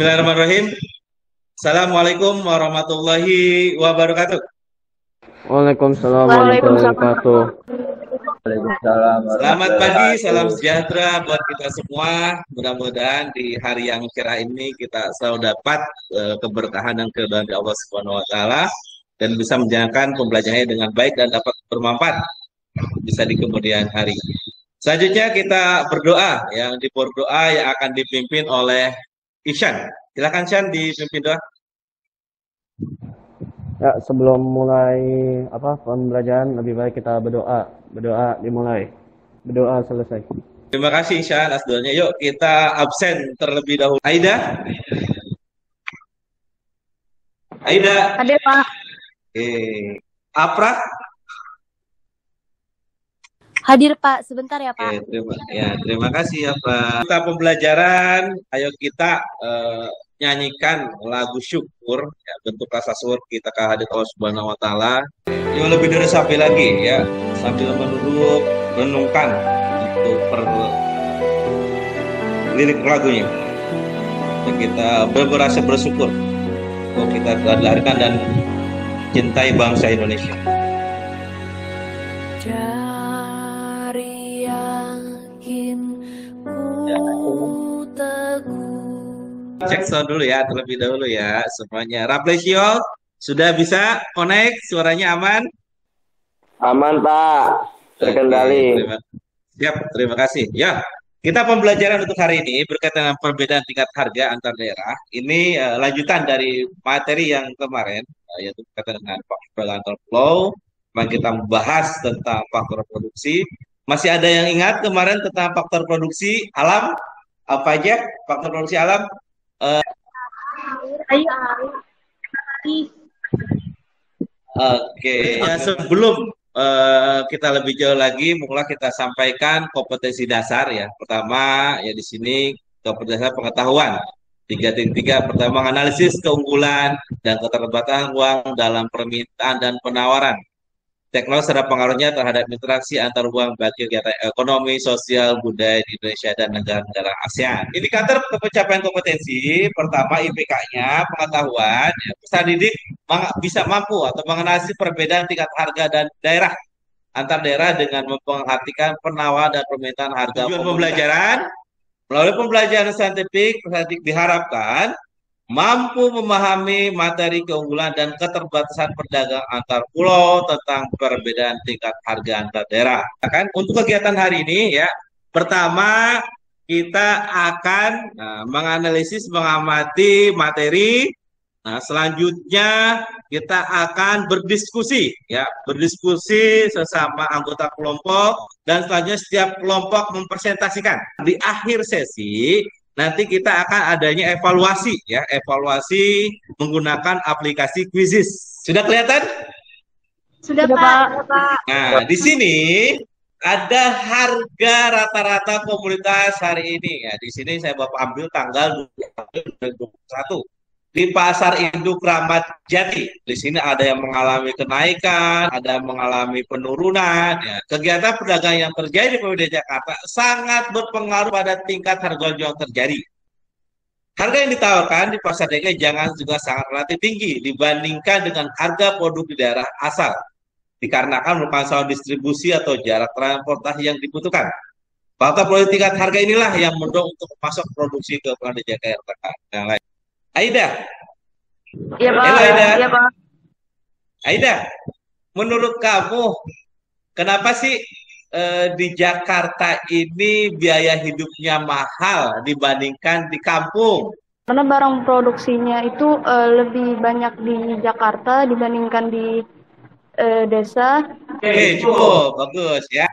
Bismillahirrahmanirrahim. Assalamualaikum warahmatullahi wabarakatuh. Waalaikumsalam warahmatullahi wabarakatuh. Waalaikumsalam Selamat warahmatullahi pagi, wabarakatuh. salam sejahtera buat kita semua. Mudah-mudahan di hari yang cerah ini kita selalu dapat keberkahan dan keridhaan dari Allah Subhanahu wa taala dan bisa menjalankan pembelajarannya dengan baik dan dapat bermanfaat bisa di kemudian hari. Selanjutnya kita berdoa, yang berdoa yang akan dipimpin oleh Ishan. Silakan Ishan dipimpin doa. Ya, sebelum mulai pembelajaran lebih baik kita berdoa. Berdoa dimulai. Berdoa selesai. Terima kasih Ishan atas doanya. Yuk kita absen terlebih dahulu. Aida. Aida. Hadir Pak. Apra. Hadir Pak, sebentar ya Pak. Terima kasih ya Pak. Kita pembelajaran, ayo kita nyanyikan lagu syukur, ya, bentuk rasa syukur kita kehadirat Allah Subhanahu wa taala. Yuk lebih dari sampai lagi ya, sambil menunduk, renungkan untuk lirik lagunya. Dan kita berasa bersyukur bahwa kita telah dilahirkan dan cintai bangsa Indonesia. Dari yakin ku teguh. Cek sound dulu ya, terlebih dahulu ya semuanya. Raplesio, sudah bisa connect, suaranya aman? Aman Pak, terkendali. Terima kasih. Ya, kita pembelajaran untuk hari ini berkaitan dengan perbedaan tingkat harga antar daerah. Ini lanjutan dari materi yang kemarin, yaitu berkaitan dengan faktor antar pulau. Kita membahas tentang faktor produksi. Masih ada yang ingat kemarin tentang faktor produksi alam? Apa aja faktor produksi alam? Oke, ya, sebelum kita lebih jauh lagi, mulai kita sampaikan kompetensi dasar ya. Pertama ya di sini kompetensi dasar pengetahuan. 3.3 pertama analisis keunggulan dan keterbatasan uang dalam permintaan dan penawaran. Teknologi serta pengaruhnya terhadap interaksi antar uang bagi kegiatan ekonomi, sosial, budaya di Indonesia dan negara-negara ASEAN. Indikator pencapaian kompetensi, pertama IPK-nya, pengetahuan, ya, peserta didik bisa mampu atau menganalisis perbedaan tingkat harga dan daerah antar daerah dengan memperhatikan penawaran dan permintaan harga. Tujuan pembelajaran, melalui pembelajaran saintifik, peserta didik diharapkan mampu memahami materi keunggulan dan keterbatasan perdagangan antar pulau tentang perbedaan tingkat harga antar daerah. Kan untuk kegiatan hari ini ya, pertama kita akan menganalisis, mengamati materi. Nah, selanjutnya kita akan berdiskusi ya, berdiskusi sesama anggota kelompok dan selanjutnya setiap kelompok mempresentasikan. Di akhir sesi nanti kita akan adanya evaluasi ya, evaluasi menggunakan aplikasi Quizizz. Sudah kelihatan? Sudah Pak. Nah, di sini ada harga rata-rata komoditas hari ini ya. Di sini saya Bapak ambil tanggal 2021 di Pasar Induk Ramat Jati. Di sini ada yang mengalami kenaikan, ada yang mengalami penurunan. Ya. Kegiatan perdagangan yang terjadi di PWD Jakarta sangat berpengaruh pada tingkat harga jual yang terjadi. Harga yang ditawarkan di pasar DKI jangan juga sangat relatif tinggi dibandingkan dengan harga produk di daerah asal, dikarenakan merupakan saluran distribusi atau jarak transportasi yang dibutuhkan. Faktor politik tingkat harga inilah yang mendorong untuk masuk produksi ke PWD Jakarta yang lain. Aida. Iya Pak. Halo Aida. Iya Pak. Aida, menurut kamu kenapa sih di Jakarta ini biaya hidupnya mahal dibandingkan di kampung? Karena barang produksinya itu lebih banyak di Jakarta dibandingkan di desa. Oke, cukup bagus ya.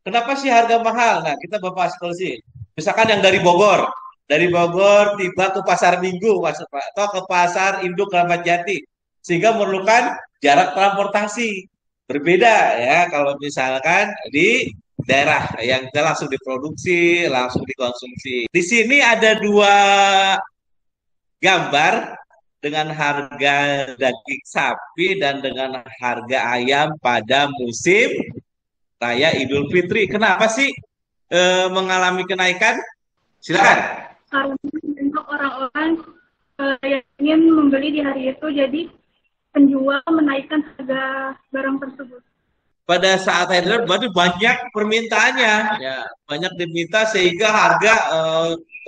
Kenapa sih harga mahal? Nah, kita bahas solusi. Misalkan yang dari Bogor tiba ke Pasar Minggu atau ke Pasar Induk Ramat Jati, sehingga memerlukan jarak transportasi berbeda ya kalau misalkan di daerah yang langsung diproduksi, langsung dikonsumsi. Di sini ada dua gambar dengan harga daging sapi dan dengan harga ayam pada musim Raya Idul Fitri. Kenapa sih mengalami kenaikan? Silakan. Karena untuk orang-orang yang ingin membeli di hari itu, jadi penjual menaikkan harga barang tersebut. Pada saat idle berarti banyak permintaannya, ya banyak diminta sehingga harga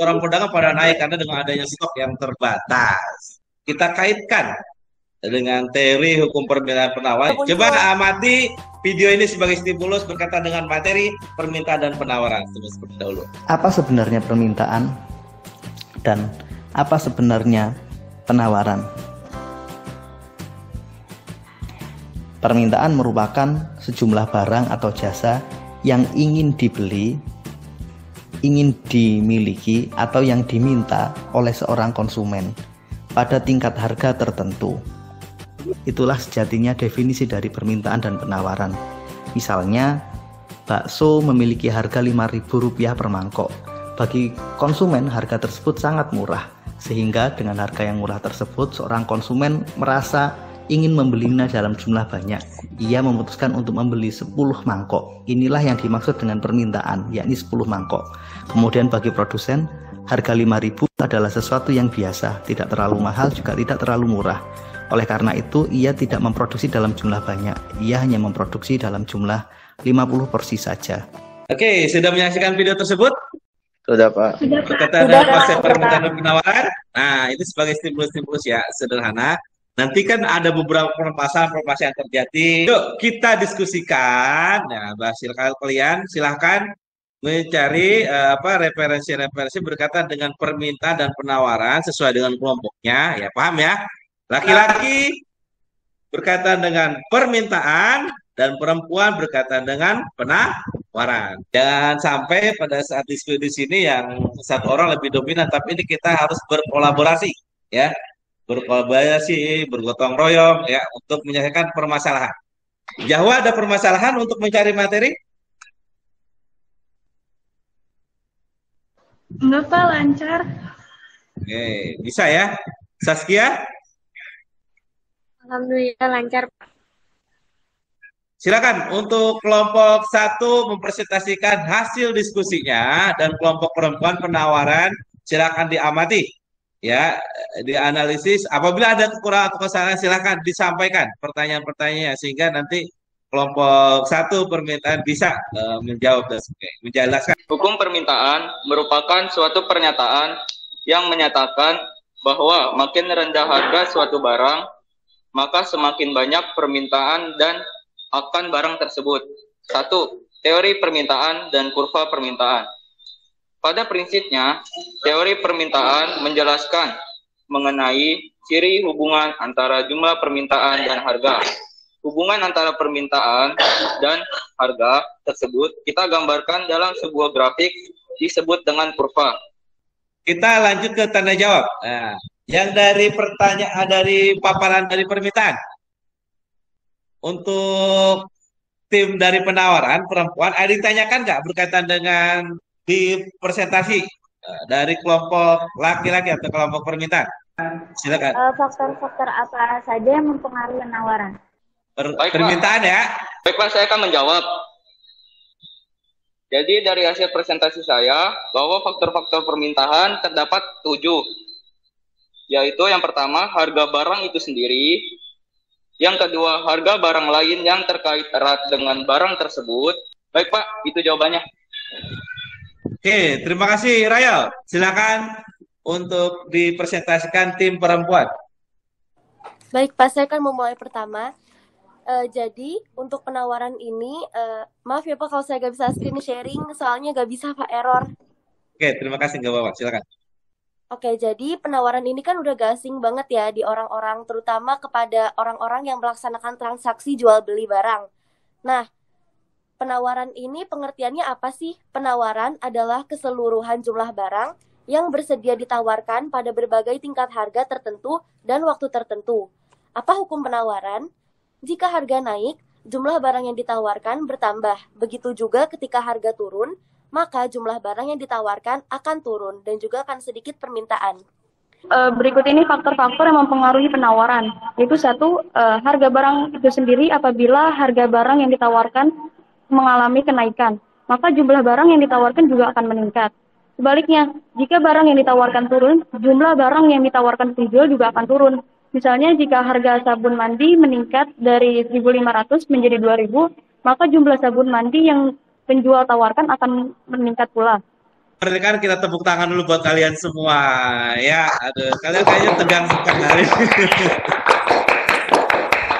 orang pedagang pada naik karena dengan adanya stok yang terbatas. Kita kaitkan dengan teori hukum permintaan penawaran. Coba amati video ini sebagai stimulus berkaitan dengan materi permintaan dan penawaran. Seperti dahulu. Apa sebenarnya permintaan dan apa sebenarnya penawaran? Permintaan merupakan sejumlah barang atau jasa yang ingin dibeli, ingin dimiliki, atau yang diminta oleh seorang konsumen pada tingkat harga tertentu. Itulah sejatinya definisi dari permintaan dan penawaran. Misalnya, bakso memiliki harga Rp5.000 per mangkok. Bagi konsumen, harga tersebut sangat murah, sehingga dengan harga yang murah tersebut, seorang konsumen merasa ingin membelinya dalam jumlah banyak. Ia memutuskan untuk membeli 10 mangkok. Inilah yang dimaksud dengan permintaan, yakni 10 mangkok. Kemudian bagi produsen, harga Rp5.000 adalah sesuatu yang biasa, tidak terlalu mahal juga tidak terlalu murah. Oleh karena itu, ia tidak memproduksi dalam jumlah banyak. Ia hanya memproduksi dalam jumlah 50 porsi saja. Oke, sudah menyaksikan video tersebut? Sudah, Pak. Berkaitan dengan konsep permintaan dan penawaran. Nah, itu sebagai stimulus-stimulus ya, sederhana. Nanti kan ada beberapa permasalahan yang terjadi. Yuk kita diskusikan. Nah, silakan kalian silahkan mencari referensi-referensi berkaitan dengan permintaan dan penawaran sesuai dengan kelompoknya. Ya paham ya? Laki-laki berkaitan dengan permintaan dan perempuan berkaitan dengan penawaran. Jangan sampai pada saat diskusi di sini yang satu orang lebih dominan, tapi ini kita harus berkolaborasi, ya. Berkolaborasi, bergotong royong ya untuk menyelesaikan permasalahan. Jahwa ada permasalahan untuk mencari materi? Enggak, Pak, lancar. Oke, bisa ya. Saskia? Alhamdulillah lancar, Pak. Silakan untuk kelompok 1 mempresentasikan hasil diskusinya dan kelompok perempuan penawaran silakan diamati. Ya, dianalisis. Apabila ada kekurangan atau kesalahan, silakan disampaikan pertanyaan-pertanyaannya sehingga nanti kelompok 1 permintaan bisa menjawab dan menjelaskan. Hukum permintaan merupakan suatu pernyataan yang menyatakan bahwa makin rendah harga suatu barang, maka semakin banyak permintaan dan akan barang tersebut. 1. Teori permintaan dan kurva permintaan. Pada prinsipnya, teori permintaan menjelaskan mengenai ciri hubungan antara jumlah permintaan dan harga. Hubungan antara permintaan dan harga tersebut kita gambarkan dalam sebuah grafik disebut dengan kurva. Kita lanjut ke tanda jawab. Nah, yang dari pertanyaan dari paparan dari permintaan. Untuk tim dari penawaran perempuan, ada ditanyakan nggak berkaitan dengan di presentasi dari kelompok laki-laki atau kelompok permintaan? Silakan. Faktor-faktor apa saja yang mempengaruhi penawaran? Permintaan ya. Baiklah, saya akan menjawab. Jadi dari hasil presentasi saya, bahwa faktor-faktor permintaan terdapat 7. Yaitu yang pertama, harga barang itu sendiri. Yang kedua, harga barang lain yang terkait erat dengan barang tersebut. Baik Pak, itu jawabannya. Oke, terima kasih Rayal. Silakan untuk dipresentasikan tim perempuan. Baik Pak, saya akan memulai pertama. Jadi untuk penawaran ini, maaf ya Pak kalau saya gak bisa screen sharing, soalnya gak bisa Pak, error. Oke, terima kasih Nggak Bapak, silakan. Oke, jadi penawaran ini kan udah gak asing banget ya di orang-orang, terutama kepada orang-orang yang melaksanakan transaksi jual beli barang. Nah, penawaran ini pengertiannya apa sih? Penawaran adalah keseluruhan jumlah barang yang bersedia ditawarkan pada berbagai tingkat harga tertentu dan waktu tertentu. Apa hukum penawaran? Jika harga naik, jumlah barang yang ditawarkan bertambah. Begitu juga ketika harga turun, maka jumlah barang yang ditawarkan akan turun dan juga akan sedikit permintaan. Berikut ini faktor-faktor yang mempengaruhi penawaran. Yaitu 1, harga barang itu sendiri. Apabila harga barang yang ditawarkan mengalami kenaikan, maka jumlah barang yang ditawarkan juga akan meningkat. Sebaliknya, jika barang yang ditawarkan turun, jumlah barang yang ditawarkan penjual juga akan turun. Misalnya, jika harga sabun mandi meningkat dari 1.500 menjadi 2.000, maka jumlah sabun mandi yang penjual tawarkan akan meningkat pula. Kan kita tepuk tangan dulu buat kalian semua. Ya, aduh, kalian kayaknya tegang sekali.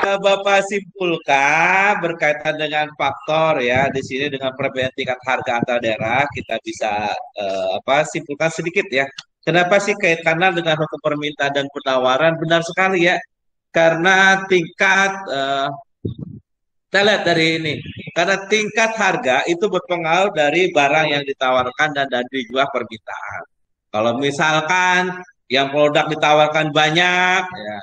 Bapak simpulkan berkaitan dengan faktor ya di sini dengan perbedaan tingkat harga antar daerah kita bisa simpulkan sedikit ya. Kenapa sih kaitannya dengan hukum permintaan dan penawaran? Benar sekali ya. Karena tingkat kita lihat dari ini, karena tingkat harga itu berpengaruh dari barang yang ditawarkan dan dari jumlah permintaan. Kalau misalkan yang produk ditawarkan banyak, ya,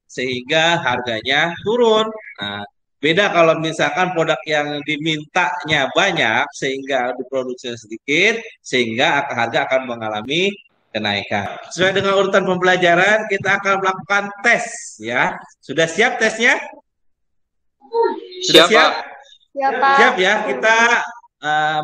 sehingga harganya turun. Nah, beda kalau misalkan produk yang dimintanya banyak, sehingga diproduksi sedikit, sehingga harga akan mengalami kenaikan. Sesuai dengan urutan pembelajaran, kita akan melakukan tes, ya. Sudah siap tesnya? Sudah siap? Siap ya, kita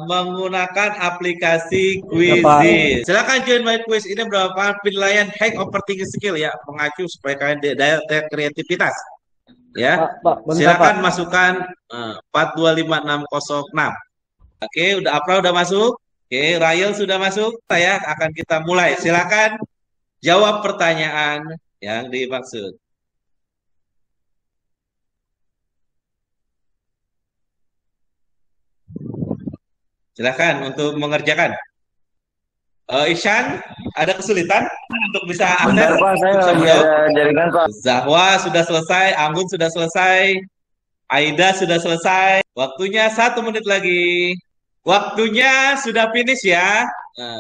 menggunakan aplikasi Quizizz. Silakan join my quiz. Ini merupakan penilaian hack overthinking skill ya, mengacu supaya kalian daya kreativitas. Ya, silakan masukkan 425606. Oke, udah Apra udah masuk. Oke, Rayel sudah masuk. Saya akan kita mulai. Silakan jawab pertanyaan yang dimaksud. Silakan untuk mengerjakan. Ishan, ada kesulitan untuk bisa akses? Bentar Pak, saya lagi ada jaringan Pak. Zahwa sudah selesai, Anggun sudah selesai, Aida sudah selesai. Waktunya 1 menit lagi. Waktunya sudah finish ya.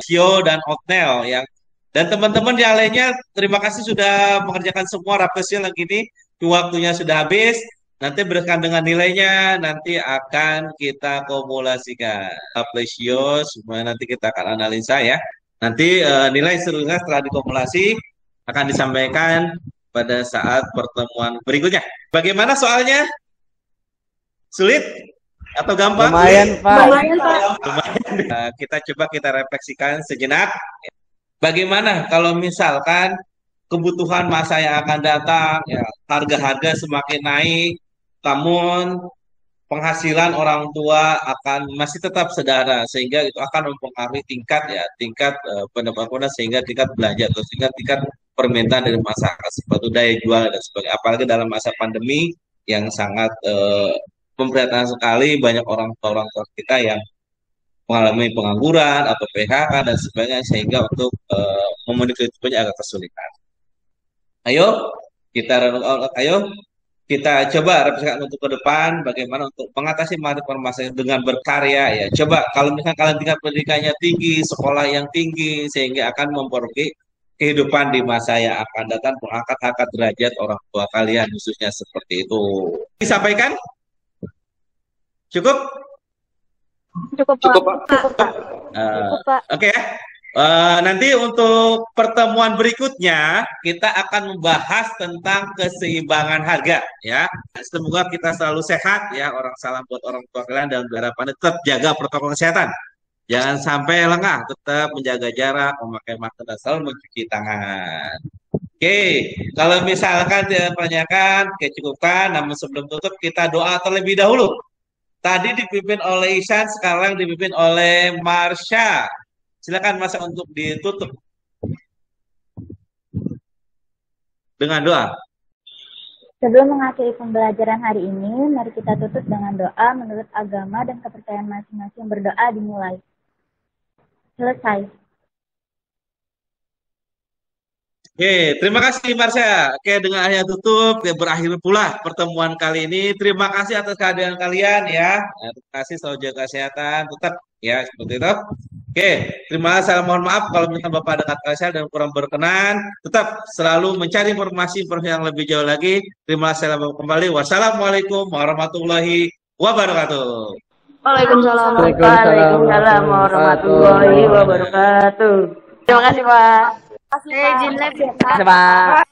Sio dan Otnel yang dan teman-teman yang lainnya, terima kasih sudah mengerjakan semua rapesnya lagi ini. Waktunya sudah habis. Nanti berdasarkan dengan nilainya, nanti akan kita kumulasikan. Aplasio, semua nanti kita akan analisa ya. Nanti nilai seluruhnya setelah dikumulasi akan disampaikan pada saat pertemuan berikutnya. Bagaimana soalnya? Sulit atau gampang? Lumayan, Pak. Lumayan, Pak. Lumayan. Kita refleksikan sejenak. Bagaimana kalau misalkan kebutuhan masa yang akan datang, ya, harga-harga semakin naik, namun penghasilan orang tua akan masih tetap sederhana, sehingga itu akan mempengaruhi tingkat pendapatan sehingga tingkat belanja atau tingkat permintaan dari masyarakat seperti daya jual dan sebagainya. Apalagi dalam masa pandemi yang sangat memprihatinkan sekali, banyak orang tua kita yang mengalami pengangguran atau PHK dan sebagainya, sehingga untuk memenuhi kebutuhannya agak kesulitan. Ayo kita coba refleksikan untuk ke depan bagaimana untuk mengatasi permasalahan dengan berkarya ya. Coba kalau misalnya kalian tingkat pendidikannya tinggi, sekolah yang tinggi sehingga akan memperbaiki kehidupan di masa yang akan datang, mengangkat derajat orang tua kalian khususnya seperti itu. Disampaikan? Cukup? Cukup, Pak. Oke ya. Nanti untuk pertemuan berikutnya kita akan membahas tentang keseimbangan harga ya. Semoga kita selalu sehat ya, salam buat orang tua kalian, dan harapannya tetap jaga protokol kesehatan. Jangan sampai lengah, tetap menjaga jarak, memakai masker dan selalu mencuci tangan. Oke, kalau misalkan ditanyakan, cukupkan. Namun sebelum tutup kita doa terlebih dahulu. Tadi dipimpin oleh Ihsan, sekarang dipimpin oleh Marsha. Silakan Mas untuk ditutup dengan doa. Sebelum mengakhiri pembelajaran hari ini, mari kita tutup dengan doa menurut agama dan kepercayaan masing-masing. Berdoa dimulai. Selesai. Oke, terima kasih Marsha. Oke, dengan akhirnya tutup, berakhir pula pertemuan kali ini. Terima kasih atas kehadiran kalian ya. Terima kasih, selalu jaga kesehatan, tetap ya seperti itu. Oke, terima kasih. Saya mohon maaf kalau misalnya Bapak ada kata kasar dan kurang berkenan. Tetap selalu mencari informasi yang lebih jauh lagi. Terima kasih kembali. Wassalamualaikum warahmatullahi wabarakatuh. Waalaikumsalam warahmatullahi wabarakatuh. Terima kasih, Pak. Terima kasih, Pak. Pak.